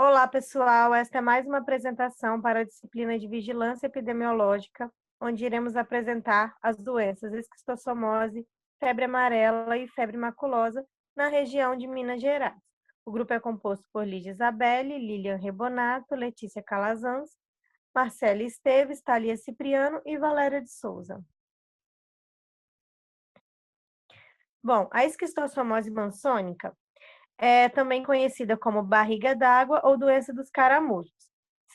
Olá, pessoal. Esta é mais uma apresentação para a disciplina de Vigilância Epidemiológica, onde iremos apresentar as doenças esquistossomose, febre amarela e febre maculosa na região de Minas Gerais. O grupo é composto por Lídia Isabelle, Lilian Rebonato, Letícia Calazans, Marcela Esteves, Thalia Cipriano e Valéria de Souza. Bom, a esquistossomose mansônica é também conhecida como barriga d'água ou doença dos caramujos.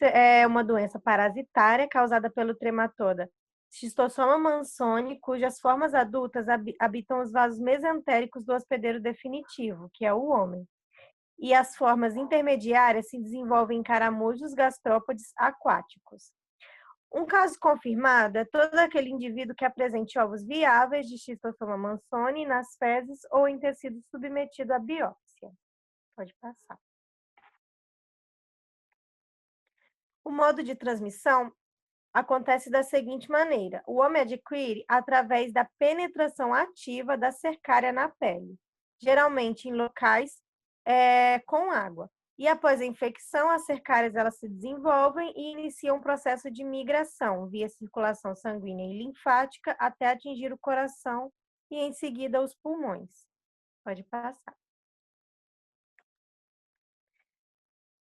É uma doença parasitária causada pelo trematoda Schistosoma mansoni, cujas formas adultas habitam os vasos mesentéricos do hospedeiro definitivo, que é o homem. E as formas intermediárias se desenvolvem em caramujos gastrópodes aquáticos. Um caso confirmado é todo aquele indivíduo que apresente ovos viáveis de Schistosoma mansoni nas fezes ou em tecido submetido à biópsia. Pode passar. O modo de transmissão acontece da seguinte maneira: o homem adquire através da penetração ativa da cercária na pele, geralmente em locais com água. E após a infecção, as cercárias elas se desenvolvem e iniciam um processo de migração via circulação sanguínea e linfática até atingir o coração e em seguida os pulmões. Pode passar.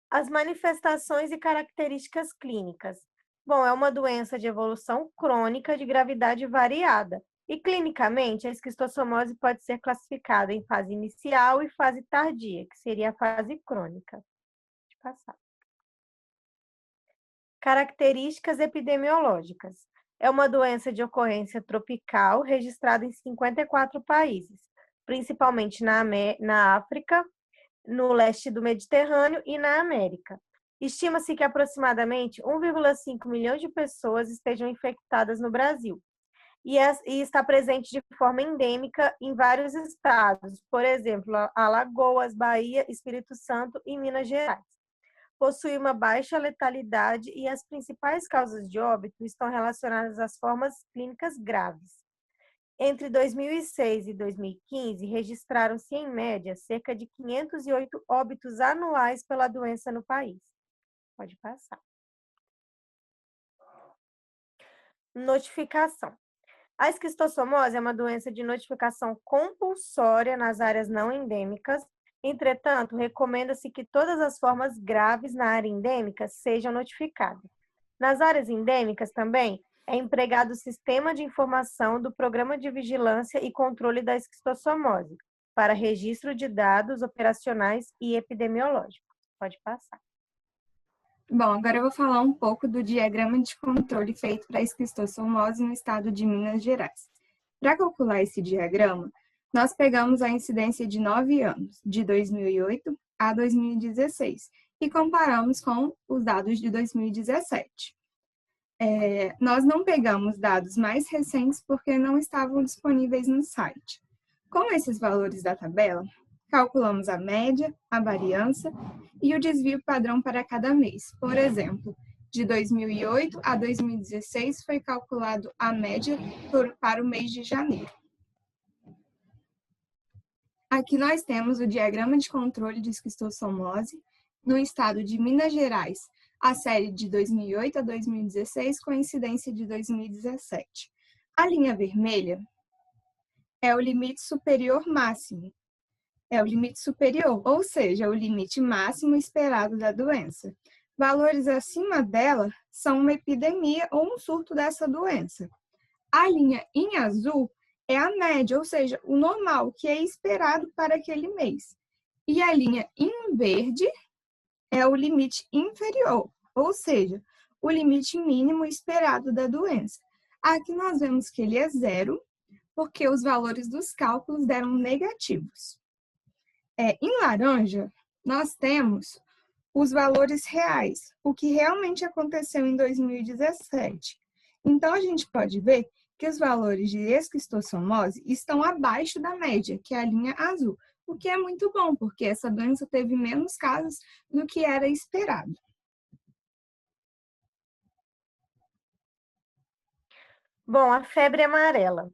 As manifestações e características clínicas. Bom, é uma doença de evolução crônica de gravidade variada. E clinicamente, a esquistossomose pode ser classificada em fase inicial e fase tardia, que seria a fase crônica. Deixa eu passar. Características epidemiológicas. É uma doença de ocorrência tropical registrada em 54 países, principalmente na África, no leste do Mediterrâneo e na América. Estima-se que aproximadamente 1,5 milhões de pessoas estejam infectadas no Brasil e está presente de forma endêmica em vários estados, por exemplo, Alagoas, Bahia, Espírito Santo e Minas Gerais. Possui uma baixa letalidade e as principais causas de óbito estão relacionadas às formas clínicas graves. Entre 2006 e 2015, registraram-se, em média, cerca de 508 óbitos anuais pela doença no país. Pode passar. Notificação. A esquistossomose é uma doença de notificação compulsória nas áreas não endêmicas. Entretanto, recomenda-se que todas as formas graves na área endêmica sejam notificadas. Nas áreas endêmicas também, é empregado o sistema de informação do Programa de Vigilância e Controle da Esquistossomose, para registro de dados operacionais e epidemiológicos. Pode passar. Bom, agora eu vou falar um pouco do diagrama de controle feito para a esquistossomose no estado de Minas Gerais. Para calcular esse diagrama, nós pegamos a incidência de 9 anos, de 2008 a 2016, e comparamos com os dados de 2017. Nós não pegamos dados mais recentes porque não estavam disponíveis no site. Com esses valores da tabela, calculamos a média, a variância e o desvio padrão para cada mês. Por exemplo, de 2008 a 2016 foi calculado a média para o mês de janeiro. Aqui nós temos o diagrama de controle de esquistossomose no estado de Minas Gerais, a série de 2008 a 2016 com incidência de 2017. A linha vermelha é o limite superior máximo. É o limite superior, ou seja, o limite máximo esperado da doença. Valores acima dela são uma epidemia ou um surto dessa doença. A linha em azul é a média, ou seja, o normal, que é esperado para aquele mês. E a linha em verde é o limite inferior, ou seja, o limite mínimo esperado da doença. Aqui nós vemos que ele é zero, porque os valores dos cálculos deram negativos. Em laranja, nós temos os valores reais, o que realmente aconteceu em 2017. Então, a gente pode ver que os valores de esquistossomose estão abaixo da média, que é a linha azul, o que é muito bom, porque essa doença teve menos casos do que era esperado. Bom, a febre amarela.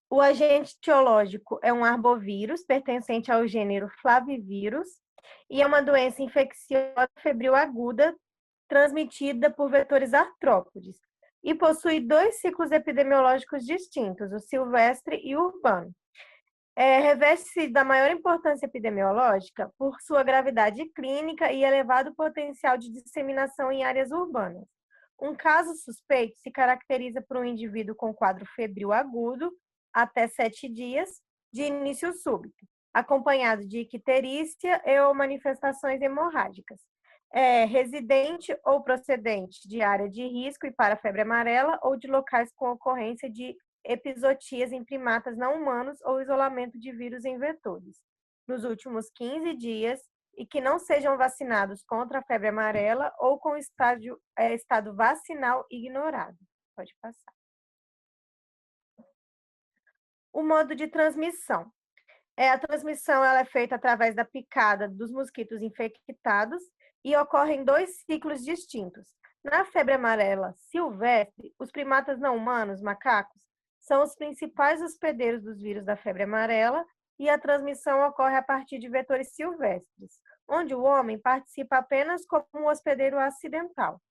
O agente etiológico é um arbovírus pertencente ao gênero Flavivírus e é uma doença infecciosa febril aguda transmitida por vetores artrópodes e possui dois ciclos epidemiológicos distintos, o silvestre e o urbano. Reveste-se da maior importância epidemiológica por sua gravidade clínica e elevado potencial de disseminação em áreas urbanas. Um caso suspeito se caracteriza por um indivíduo com quadro febril agudo, até 7 dias, de início súbito, acompanhado de icterícia ou manifestações hemorrágicas. Residente ou procedente de área de risco e para febre amarela ou de locais com ocorrência de epizootias em primatas não humanos ou isolamento de vírus em vetores nos últimos 15 dias e que não sejam vacinados contra a febre amarela ou com estado vacinal ignorado. Pode passar. O modo de transmissão. A transmissão ela é feita através da picada dos mosquitos infectados e ocorre em dois ciclos distintos. Na febre amarela silvestre, os primatas não humanos, macacos, são os principais hospedeiros dos vírus da febre amarela e a transmissão ocorre a partir de vetores silvestres, onde o homem participa apenas como um hospedeiro acidental.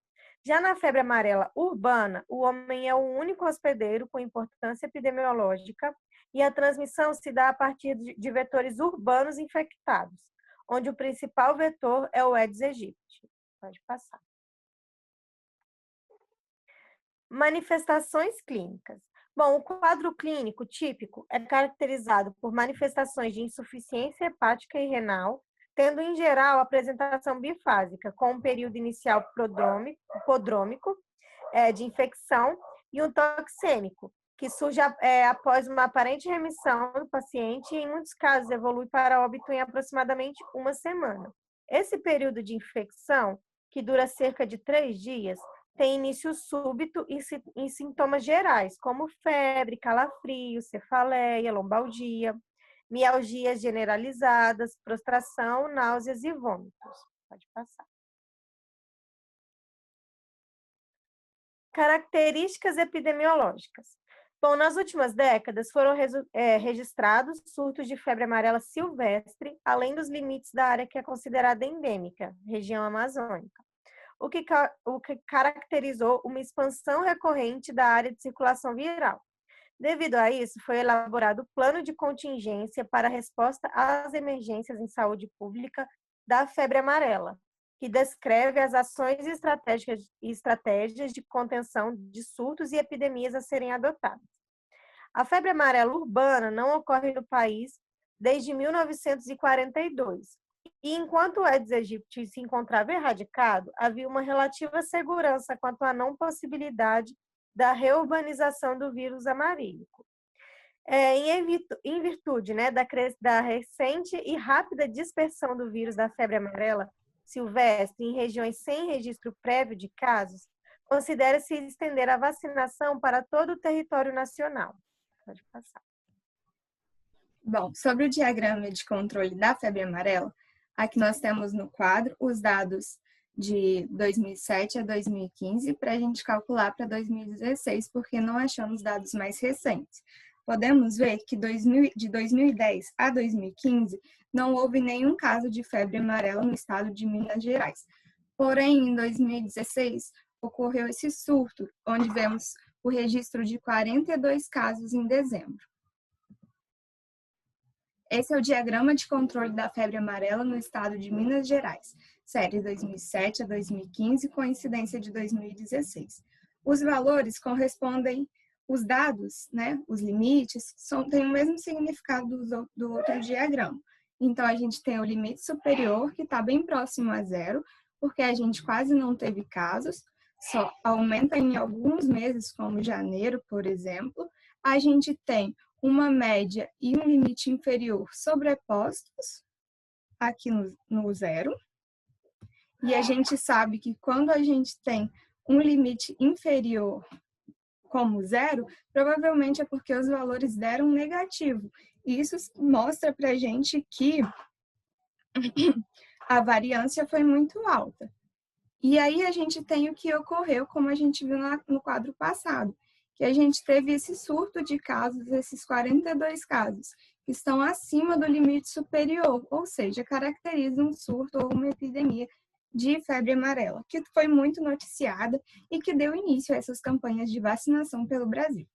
Já na febre amarela urbana, o homem é o único hospedeiro com importância epidemiológica e a transmissão se dá a partir de vetores urbanos infectados, onde o principal vetor é o Aedes aegypti. Pode passar. Manifestações clínicas. Bom, o quadro clínico típico é caracterizado por manifestações de insuficiência hepática e renal, tendo em geral apresentação bifásica, com um período inicial prodrômico de infecção e um toxêmico, que surge após uma aparente remissão do paciente e em muitos casos evolui para óbito em aproximadamente uma semana. Esse período de infecção, que dura cerca de 3 dias, tem início súbito em sintomas gerais, como febre, calafrio, cefaleia, lombalgia, mialgias generalizadas, prostração, náuseas e vômitos. Pode passar. Características epidemiológicas. Bom, nas últimas décadas foram registrados surtos de febre amarela silvestre, além dos limites da área que é considerada endêmica, região amazônica, o que caracterizou uma expansão recorrente da área de circulação viral. Devido a isso, foi elaborado o plano de contingência para a resposta às emergências em saúde pública da febre amarela, que descreve as ações e estratégias de contenção de surtos e epidemias a serem adotadas. A febre amarela urbana não ocorre no país desde 1942, e enquanto o Aedes aegypti se encontrava erradicado, havia uma relativa segurança quanto à não possibilidade da reurbanização do vírus amarílico. Em virtude da recente e rápida dispersão do vírus da febre amarela silvestre em regiões sem registro prévio de casos, considera-se estender a vacinação para todo o território nacional. Pode passar. Bom, sobre o diagrama de controle da febre amarela, aqui nós temos no quadro os dados de 2007 a 2015 para a gente calcular para 2016, porque não achamos dados mais recentes. Podemos ver que de 2010 a 2015 não houve nenhum caso de febre amarela no estado de Minas Gerais. Porém, em 2016, ocorreu esse surto, onde vemos o registro de 42 casos em dezembro. Esse é o diagrama de controle da febre amarela no estado de Minas Gerais, série 2007 a 2015, com incidência de 2016. Os valores correspondem, os dados, os limites, têm o mesmo significado do outro diagrama. Então, a gente tem o limite superior, que está bem próximo a zero, porque a gente quase não teve casos, só aumenta em alguns meses, como janeiro, por exemplo. A gente tem uma média e um limite inferior sobrepostos, aqui no zero. E a gente sabe que quando a gente tem um limite inferior como zero, provavelmente é porque os valores deram negativo. E isso mostra para a gente que a variância foi muito alta. E aí a gente tem o que ocorreu, como a gente viu no quadro passado, que a gente teve esse surto de casos, esses 42 casos, que estão acima do limite superior, ou seja, caracterizam um surto ou uma epidemia de febre amarela, que foi muito noticiada e que deu início a essas campanhas de vacinação pelo Brasil.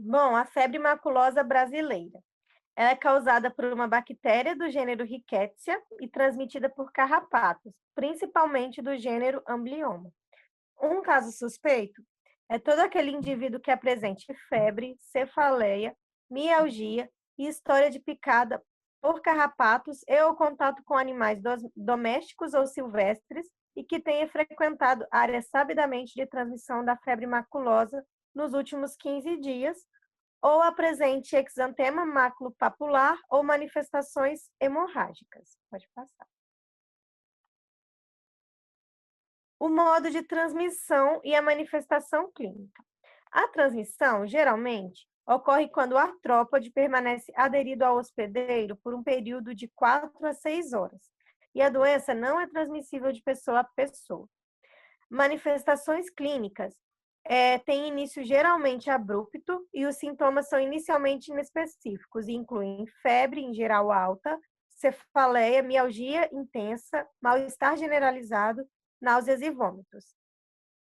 Bom, a febre maculosa brasileira. Ela é causada por uma bactéria do gênero Rickettsia e transmitida por carrapatos, principalmente do gênero Amblyomma. Um caso suspeito é todo aquele indivíduo que apresente febre, cefaleia, mialgia e história de picada por carrapatos e ou contato com animais domésticos ou silvestres e que tenha frequentado áreas sabidamente de transmissão da febre maculosa nos últimos 15 dias ou apresente exantema maculopapular ou manifestações hemorrágicas. Pode passar. O modo de transmissão e a manifestação clínica. A transmissão, geralmente, ocorre quando o artrópode permanece aderido ao hospedeiro por um período de 4 a 6 horas, e a doença não é transmissível de pessoa a pessoa. Manifestações clínicas têm início geralmente abrupto e os sintomas são inicialmente inespecíficos e incluem febre, em geral alta, cefaleia, mialgia intensa, mal-estar generalizado, náuseas e vômitos.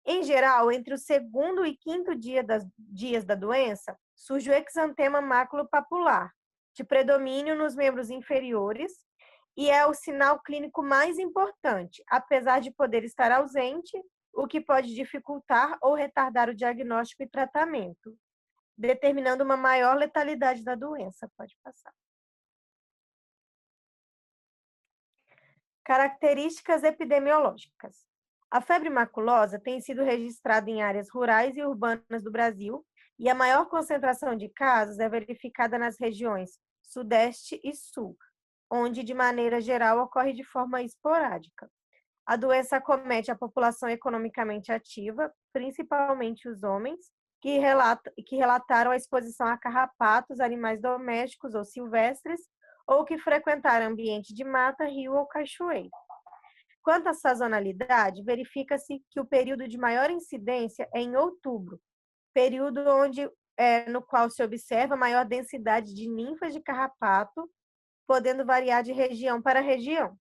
Em geral, entre o segundo e quinto dias da doença, surge o exantema maculopapular, de predomínio nos membros inferiores, e é o sinal clínico mais importante, apesar de poder estar ausente, o que pode dificultar ou retardar o diagnóstico e tratamento, determinando uma maior letalidade da doença. Pode passar. Características epidemiológicas. A febre maculosa tem sido registrada em áreas rurais e urbanas do Brasil e a maior concentração de casos é verificada nas regiões Sudeste e Sul, onde, de maneira geral, ocorre de forma esporádica. A doença acomete a população economicamente ativa, principalmente os homens, que relataram a exposição a carrapatos, animais domésticos ou silvestres, ou que frequentaram ambiente de mata, rio ou cachoeiro. Quanto à sazonalidade, verifica-se que o período de maior incidência é em outubro, período no qual se observa maior densidade de ninfas de carrapato, podendo variar de região para região.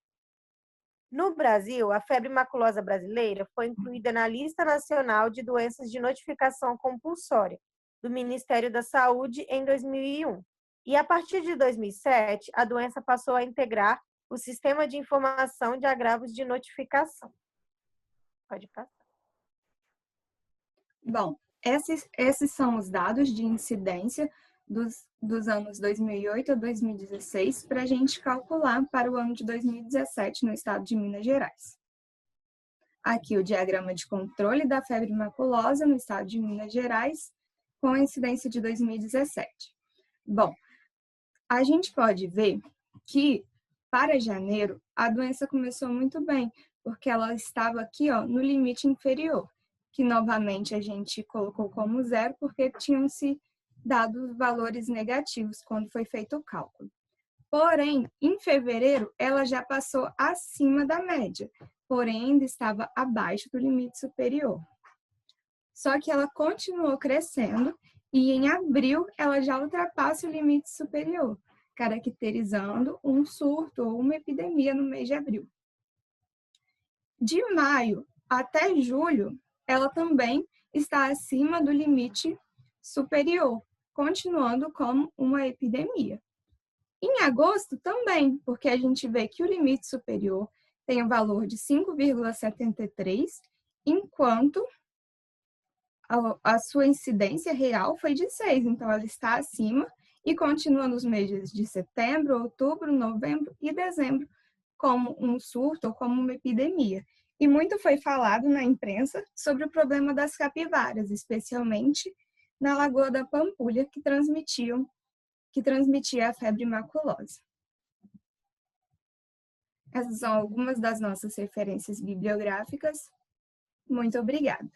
No Brasil, a febre maculosa brasileira foi incluída na Lista Nacional de Doenças de Notificação Compulsória, do Ministério da Saúde, em 2001. E, a partir de 2007, a doença passou a integrar o Sistema de Informação de Agravos de Notificação. Pode passar. Bom, esses são os dados de incidência dos anos 2008 a 2016 para a gente calcular para o ano de 2017 no estado de Minas Gerais. Aqui o diagrama de controle da febre maculosa no estado de Minas Gerais com a incidência de 2017. Bom, a gente pode ver que para janeiro a doença começou muito bem, porque ela estava aqui no limite inferior, que novamente a gente colocou como 0 porque tinham-se dado valores negativos quando foi feito o cálculo. Porém, em fevereiro, ela já passou acima da média, porém ainda estava abaixo do limite superior. Só que ela continuou crescendo e em abril ela já ultrapassa o limite superior, caracterizando um surto ou uma epidemia no mês de abril. De maio até julho, ela também está acima do limite superior, continuando como uma epidemia. Em agosto também, porque a gente vê que o limite superior tem o valor de 5,73, enquanto a sua incidência real foi de 6, então ela está acima e continua nos meses de setembro, outubro, novembro e dezembro como um surto ou como uma epidemia. E muito foi falado na imprensa sobre o problema das capivaras, especialmente na Lagoa da Pampulha, que transmitia a febre maculosa. Essas são algumas das nossas referências bibliográficas. Muito obrigada.